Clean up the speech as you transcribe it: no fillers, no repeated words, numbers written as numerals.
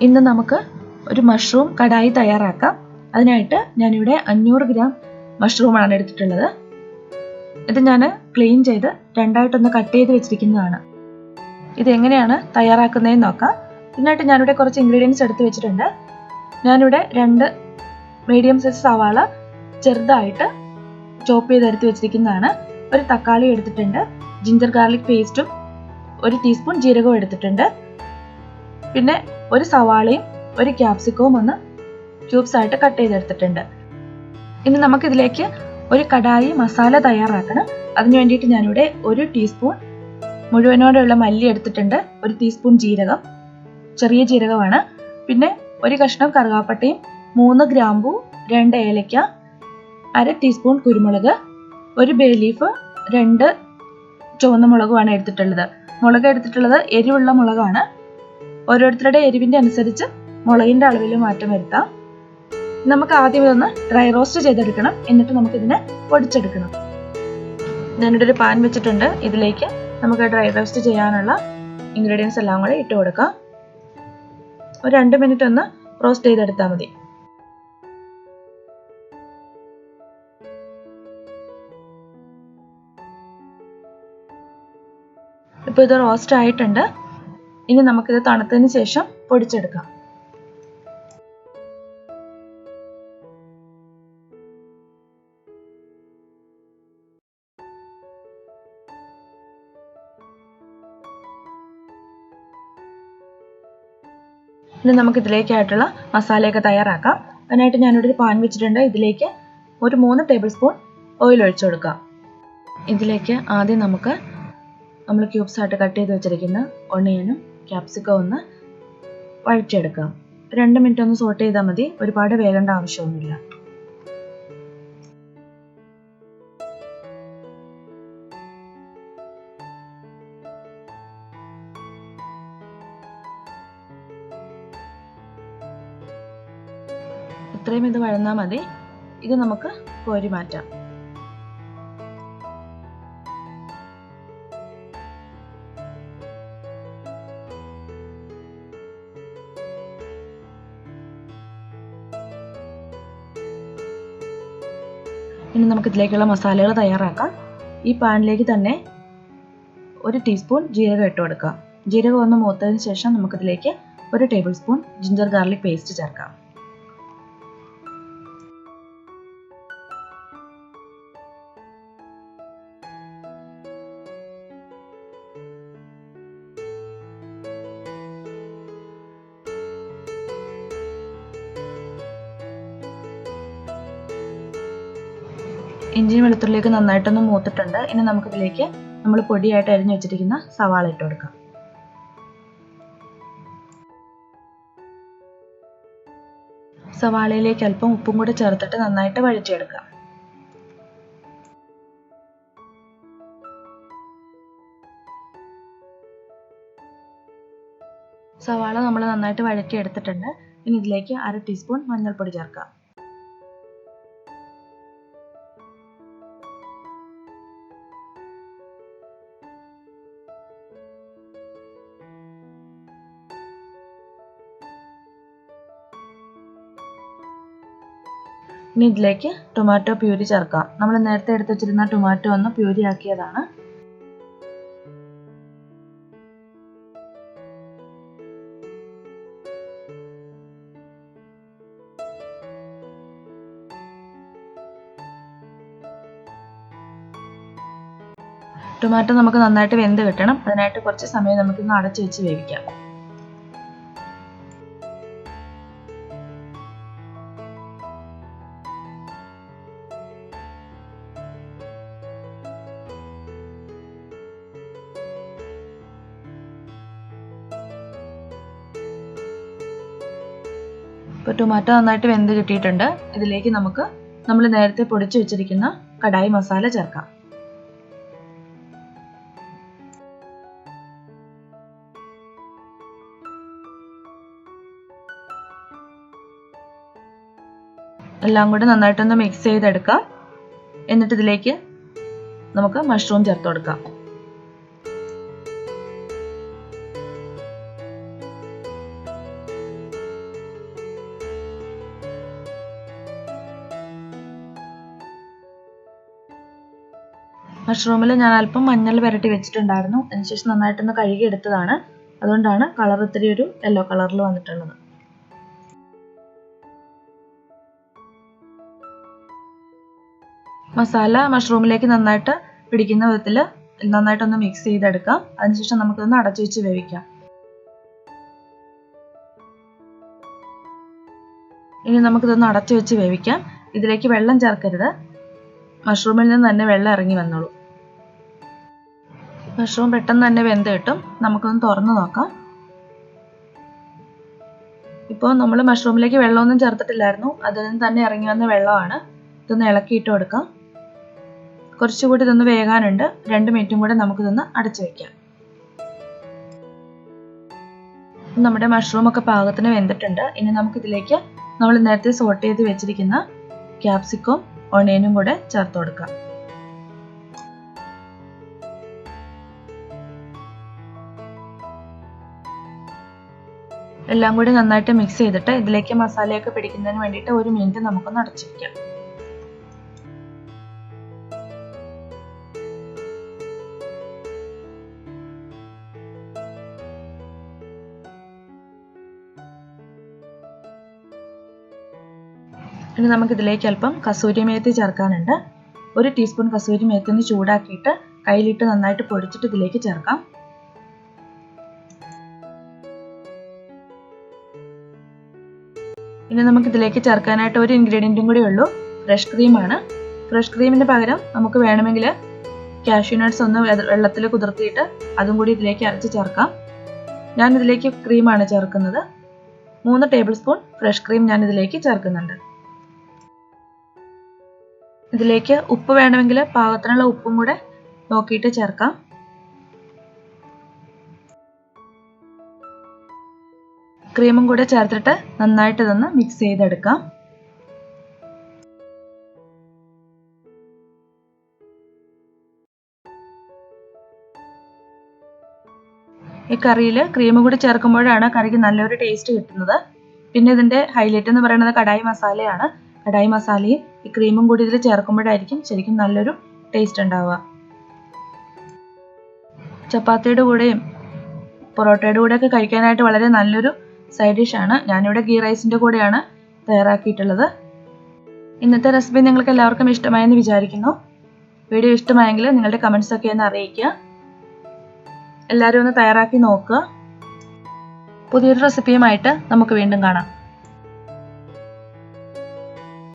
ഇന്ന് നമുക്ക് ഒരു മഷ്റൂം കടായി തയ്യാറാക്കാം. അതിനായിട്ട് ഞാനിവിടെ 500 ഗ്രാം മഷ്റൂമാണ് എടുത്തിട്ടുള്ളത്. ഇത് ഞാൻ ക്ലീൻ ചെയ്ത് രണ്ടായിട്ടൊന്ന് കട്ട് ചെയ്ത് വെച്ചിരിക്കുന്നതാണ്. ഇതെങ്ങനെയാണ് തയ്യാറാക്കുന്നതെന്ന് നോക്കാം. ഇതിനായിട്ട് ഞാനിവിടെ കുറച്ച് ഇൻഗ്രീഡിയൻസ് എടുത്ത് വെച്ചിട്ടുണ്ട്. ഞാനിവിടെ 2 മീഡിയം സൈസ് സവാള ചെറുതായിട്ട് ചോപ്പ് ചെയ്തെടുത്ത് വെച്ചിരിക്കുന്നതാണ്. ഒരു തക്കാളി എടുത്തിട്ടുണ്ട്. ജിഞ്ചർ ഗാർലിക് പേസ്റ്റും 1 ടീസ്പൂൺ ജീരകവും എടുത്തിട്ടുണ്ട്. പിന്നെ ഒരു സവാളയും ഒരു ക്യാപ്സിക്കവും ഒന്ന് ക്യൂബ്സ് ആയിട്ട് കട്ട് ചെയ്തെടുത്തിട്ടുണ്ട്. ഇനി നമുക്കിതിലേക്ക് ഒരു കടായി മസാല തയ്യാറാക്കണം. അതിന് വേണ്ടിയിട്ട് ഞാനിവിടെ 1 ടീസ്പൂൺ മുഴുവനോടെയുള്ള മല്ലി എടുത്തിട്ടുണ്ട്. 1 ടീസ്പൂൺ ജീരകം, ചെറിയ ജീരകമാണ്. പിന്നെ ഒരു കഷ്ണം കറുവാപ്പട്ടയും 3 ഗ്രാമ്പൂ, 2 ഏലക്ക, 1/2 ടീസ്പൂൺ കുരുമുളക്, 1 ബേ ലീഫ്, 2 ചുവന്ന മുളകുമാണ് എടുത്തിട്ടുള്ളത്. മുളക് എടുത്തിട്ടുള്ളത് എരിവുള്ള മുളകാണ്. ഓരോരുത്തരുടെ എരിവിൻ്റെ അനുസരിച്ച് മുളകിൻ്റെ അളവിൽ മാറ്റം വരുത്താം. നമുക്ക് ആദ്യം ഇതൊന്ന് ഡ്രൈ റോസ്റ്റ് ചെയ്തെടുക്കണം. എന്നിട്ട് നമുക്കിതിനെ പൊടിച്ചെടുക്കണം. ഞാനിവിടെ ഒരു പാൻ വെച്ചിട്ടുണ്ട്. ഇതിലേക്ക് നമുക്ക് ഡ്രൈ റോസ്റ്റ് ചെയ്യാനുള്ള ഇൻഗ്രീഡിയൻസ് എല്ലാം കൂടെ ഇട്ട് കൊടുക്കാം. ഒരു 2 മിനിറ്റ് ഒന്ന് റോസ്റ്റ് ചെയ്തെടുത്താൽ മതി. ഇപ്പോൾ ഇത് റോസ്റ്റ് ആയിട്ടുണ്ട്. ഇനി നമുക്കിത് തണുത്തതിന് ശേഷം പൊടിച്ചെടുക്കാം. ഇനി നമുക്ക് ഇതിലേക്കായിട്ടുള്ള മസാലയൊക്കെ തയ്യാറാക്കാം. അതിനായിട്ട് ഞാനിവിടെ ഒരു പാൻ വെച്ചിട്ടുണ്ട്. ഇതിലേക്ക് ഒരു 3 ടേബിൾ സ്പൂൺ ഓയിൽ ഒഴിച്ചു കൊടുക്കാം. ഇതിലേക്ക് ആദ്യം നമ്മൾ ക്യൂബ്സ് ആയിട്ട് കട്ട് ചെയ്ത് വെച്ചിരിക്കുന്ന ഒണിയനും ക്യാപ്സിക്കം ഒന്ന് വഴറ്റിയെടുക്കാം. 2 മിനിറ്റ് ഒന്ന് സോട്ട് ചെയ്താൽ മതി. ഒരുപാട് വേകേണ്ട ആവശ്യമൊന്നുമില്ല. ഇത്രയും ഇത് വഴന്നാൽ മതി. ഇത് നമുക്ക് കോരി മാറ്റാം. ഇനി നമുക്ക് ഇതിലേക്കുള്ള മസാലകൾ തയ്യാറാക്കാം. ഈ പാനിലേക്ക് തന്നെ 1 ടീസ്പൂൺ ജീരകം ഇട്ട് കൊടുക്കാം. ജീരകം ഒന്ന് മൂത്തതിന് ശേഷം നമുക്കിതിലേക്ക് 1 table spoon ginger garlic paste ചേർക്കാം. ഇഞ്ചിയും വെളുത്തുള്ളിയൊക്കെ നന്നായിട്ടൊന്ന് മൂത്തിട്ടുണ്ട്. ഇനി നമുക്കിതിലേക്ക് നമ്മൾ പൊടിയായിട്ട് അരിഞ്ഞു വെച്ചിരിക്കുന്ന സവാള ഇട്ട് കൊടുക്കാം. സവാളയിലേക്ക് അല്പം ഉപ്പും കൂടി ചേർത്തിട്ട് നന്നായിട്ട് വഴറ്റിയെടുക്കാം. സവാള നമ്മൾ നന്നായിട്ട് വഴറ്റിയെടുത്തിട്ടുണ്ട്. ഇനി ഇതിലേക്ക് 1/2 ടീസ്പൂൺ മഞ്ഞൾപ്പൊടി ചേർക്കാം. ഇനി ഇതിലേക്ക് ടൊമാറ്റോ പ്യൂരി ചേർക്കാം. നമ്മൾ നേരത്തെ എടുത്ത് വെച്ചിരുന്ന ടൊമാറ്റോ ഒന്ന് പ്യൂരി ആക്കിയതാണ്. ടൊമാറ്റോ നമുക്ക് നന്നായിട്ട് വെന്ത് കിട്ടണം. അതിനായിട്ട് കുറച്ച് സമയം നമുക്കിന്ന് അടച്ചു വെച്ച് വേവിക്കാം. ഇപ്പോൾ ടൊമാറ്റോ നന്നായിട്ട് വെന്ത് കിട്ടിയിട്ടുണ്ട്. ഇതിലേക്ക് നമ്മൾ നേരത്തെ പൊടിച്ചു വെച്ചിരിക്കുന്ന കടായി മസാല ചേർക്കാം. എല്ലാം കൂടി നന്നായിട്ടൊന്ന് മിക്സ് ചെയ്തെടുക്കാം. എന്നിട്ട് ഇതിലേക്ക് നമുക്ക് മഷ്റൂം ചേർത്ത് കൊടുക്കാം. മഷ്റൂമിൽ ഞാൻ അല്പം മഞ്ഞൾ പുരട്ടി വെച്ചിട്ടുണ്ടായിരുന്നു. അതിനുശേഷം നന്നായിട്ടൊന്ന് കഴുകിയെടുത്തതാണ്. അതുകൊണ്ടാണ് കളർ ഇത്തിരി ഒരു യെല്ലോ കളറിൽ വന്നിട്ടുള്ളത്. മസാല മഷ്റൂമിലേക്ക് നന്നായിട്ട് പിടിക്കുന്ന വിധത്തിൽ നന്നായിട്ടൊന്ന് മിക്സ് ചെയ്തെടുക്കാം. അതിനുശേഷം നമുക്കൊന്ന് അടച്ചു വെച്ച് വേവിക്കാം. ഇനി നമുക്കിതൊന്ന് അടച്ചു വെച്ച് വേവിക്കാം. ഇതിലേക്ക് വെള്ളം ചേർക്കരുത്. മഷ്റൂമിൽ നിന്ന് തന്നെ വെള്ളം ഇറങ്ങി വന്നോളൂ. മഷ്റൂം പെട്ടെന്ന് തന്നെ വെന്ത് കിട്ടും. നമുക്കൊന്ന് തുറന്നു നോക്കാം. ഇപ്പോൾ നമ്മൾ മഷ്റൂമിലേക്ക് വെള്ളമൊന്നും ചേർത്തിട്ടില്ലായിരുന്നു. അതിൽ നിന്ന് തന്നെ ഇറങ്ങി വന്ന വെള്ളമാണ്. ഇതൊന്ന് ഇളക്കിയിട്ട് കൊടുക്കാം. കുറച്ചുകൂടി ഇതൊന്ന് വേകാനുണ്ട്. 2 മിനിറ്റും കൂടെ നമുക്കിതൊന്ന് അടച്ചു വയ്ക്കാം. നമ്മുടെ മഷ്റൂം ഒക്കെ പാകത്തിന് വെന്തിട്ടുണ്ട്. ഇനി നമുക്കിതിലേക്ക് നമ്മൾ നേരത്തെ സോട്ട് ചെയ്ത് വെച്ചിരിക്കുന്ന ക്യാപ്സിക്കം ഓണിയനും കൂടെ ചേർത്ത് കൊടുക്കാം. എല്ലാം കൂടി നന്നായിട്ട് മിക്സ് ചെയ്തിട്ട് ഇതിലേക്ക് മസാലയൊക്കെ പിടിക്കുന്നതിന് വേണ്ടിയിട്ട് 1 മിനിറ്റ് നമുക്കൊന്ന് അടച്ചു വയ്ക്കാം. ഇനി നമുക്കിതിലേക്ക് അല്പം കസൂരിമേത്തി ചേർക്കാനുണ്ട്. 1 ടീസ്പൂൺ കസൂരിമേത്തി ഒന്ന് ചൂടാക്കിയിട്ട് കയ്യിലിട്ട് നന്നായിട്ട് പൊടിച്ചിട്ട് ഇതിലേക്ക് ചേർക്കാം. ഇനി നമുക്കിതിലേക്ക് ചേർക്കാനായിട്ട് ഒരു ഇൻഗ്രീഡിയൻറ്റും കൂടി ഉള്ളൂ. ഫ്രഷ് ക്രീമാണ്. ഫ്രഷ് ക്രീമിന് പകരം നമുക്ക് വേണമെങ്കിൽ കാഷ്യൂ നട്ട്സ് ഒന്ന് വെള്ളത്തിൽ കുതിർത്തിയിട്ട് അതും കൂടി ഇതിലേക്ക് അരച്ച് ചേർക്കാം. ഞാൻ ഇതിലേക്ക് ക്രീമാണ് ചേർക്കുന്നത്. 3 ടേബിൾ സ്പൂൺ ഫ്രഷ് ക്രീം ഞാൻ ഇതിലേക്ക് ചേർക്കുന്നുണ്ട്. ഇതിലേക്ക് ഉപ്പ് വേണമെങ്കിൽ പാകത്തിനുള്ള ഉപ്പും കൂടെ നോക്കിയിട്ട് ചേർക്കാം. ക്രീമും കൂടെ ചേർത്തിട്ട് നന്നായിട്ട് ഇതൊന്ന് മിക്സ് ചെയ്തെടുക്കാം. ഈ കറിയിൽ ക്രീം കൂടി ചേർക്കുമ്പോഴാണ് കറിക്ക് നല്ലൊരു ടേസ്റ്റ് കിട്ടുന്നത്. പിന്നെ ഇതിൻ്റെ ഹൈലൈറ്റ് എന്ന് പറയുന്നത് കടായി മസാലയാണ്. കടായി മസാലയും ഈ ക്രീമും കൂടി ഇതിൽ ചേർക്കുമ്പോഴായിരിക്കും ശരിക്കും നല്ലൊരു ടേസ്റ്റ് ഉണ്ടാവുക. ചപ്പാത്തിയുടെ കൂടെയും പൊറോട്ടയുടെ കൂടെയൊക്കെ കഴിക്കാനായിട്ട് വളരെ നല്ലൊരു സൈഡ് ഡിഷാണ്. ഞാനിവിടെ ഗീ റൈസിൻ്റെ കൂടെയാണ് തയ്യാറാക്കിയിട്ടുള്ളത്. ഇന്നത്തെ റെസിപ്പി നിങ്ങൾക്ക് എല്ലാവർക്കും ഇഷ്ടമായെന്ന് വിചാരിക്കുന്നു. വീഡിയോ ഇഷ്ടമായെങ്കിൽ നിങ്ങളുടെ കമൻസ് ഒക്കെ ഒന്ന് അറിയിക്കുക. എല്ലാവരും ഒന്ന് തയ്യാറാക്കി നോക്കുക. പുതിയൊരു റെസിപ്പിയുമായിട്ട് നമുക്ക് വീണ്ടും കാണാം.